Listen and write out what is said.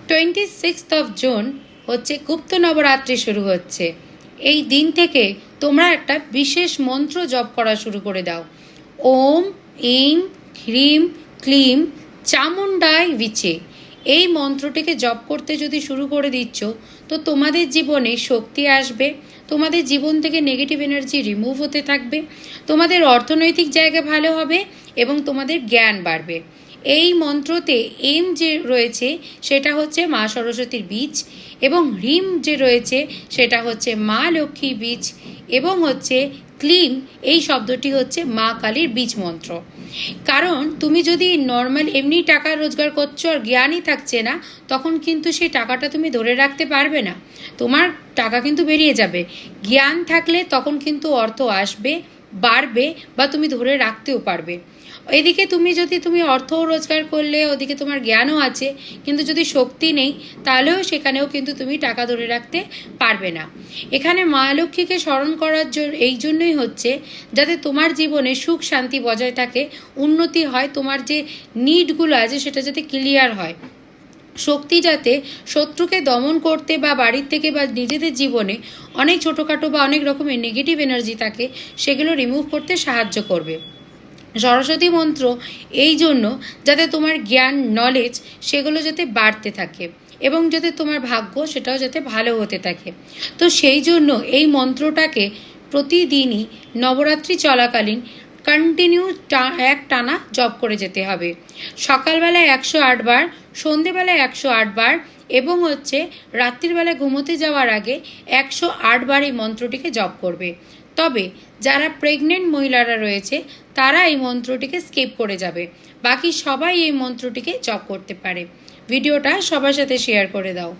26 June হচ্ছে গুপ্ত নবরাত্রি শুরু হচ্ছে। এই দিন থেকে তোমরা একটা বিশেষ মন্ত্র জপ করা শুরু করে দাও। ওম ইং হ্রিম ক্লিম চামুণ্ডায় বিচে। এই মন্ত্রটিকে জপ করতে যদি শুরু করে দিচ্ছ, তো তোমাদের জীবনে শক্তি আসবে, তোমাদের জীবন থেকে নেগেটিভ এনার্জি রিমুভ হতে থাকবে, তোমাদের অর্থনৈতিক জায়গা ভালো হবে এবং তোমাদের জ্ঞান বাড়বে। এই মন্ত্রতে এম যে রয়েছে সেটা হচ্ছে মা সরস্বতীর বীজ, এবং হ্রিম যে রয়েছে সেটা হচ্ছে মা লক্ষ্মী বীজ, এবং হচ্ছে ক্লিম এই শব্দটি হচ্ছে মা কালীর বীজ মন্ত্র। কারণ তুমি যদি নর্মাল এমনি টাকা রোজগার করছো আর জ্ঞানই থাকছে না, তখন কিন্তু সেই টাকাটা তুমি ধরে রাখতে পারবে না, তোমার টাকা কিন্তু বেরিয়ে যাবে। জ্ঞান থাকলে তখন কিন্তু অর্থ আসবে, বাড়বে, বা তুমি ধরে রাখতেও পারবে। এদিকে তুমি অর্থও রোজগার করলে, ওদিকে তোমার জ্ঞানও আছে, কিন্তু যদি শক্তি নেই তাহলেও সেখানেও কিন্তু তুমি টাকা ধরে রাখতে পারবে না। এখানে মা লক্ষ্মীকে স্মরণ করার এই জন্যই হচ্ছে যাতে তোমার জীবনে সুখ শান্তি বজায় থাকে, উন্নতি হয়, তোমার যে নিডগুলো আছে সেটা যাতে ক্লিয়ার হয়, শক্তি যাতে শত্রুকে দমন করতে বা বাড়ির থেকে বা নিজেদের জীবনে অনেক ছোটোখাটো বা অনেক রকমের নেগেটিভ এনার্জি থাকে সেগুলো রিমুভ করতে সাহায্য করবে। সরস্বতী মন্ত্র এই জন্য যাতে তোমার জ্ঞান নলেজ সেগুলো যাতে বাড়তে থাকে এবং যাতে তোমার ভাগ্য সেটাও যাতে ভালো হতে থাকে। তো সেই জন্য এই মন্ত্রটাকে প্রতিদিনই নবরাত্রি চলাকালীন কন্টিনিউ এক টানা জপ করে যেতে হবে। সকালবেলায় 108 বার, সন্ধেবেলায় 108 বার, এবং হচ্ছে রাত্রিবেলায় ঘুমোতে যাওয়ার আগে 108 বার এই মন্ত্রটিকে জপ করবে। তবে যারা প্রেগনেন্ট মহিলারা রয়েছে তারা এই মন্ত্রটিকে স্কিপ করে যাবে, বাকি সবাই এই মন্ত্রটিকে জপ করতে পারে। ভিডিওটা সবার সাথে শেয়ার করে দাও।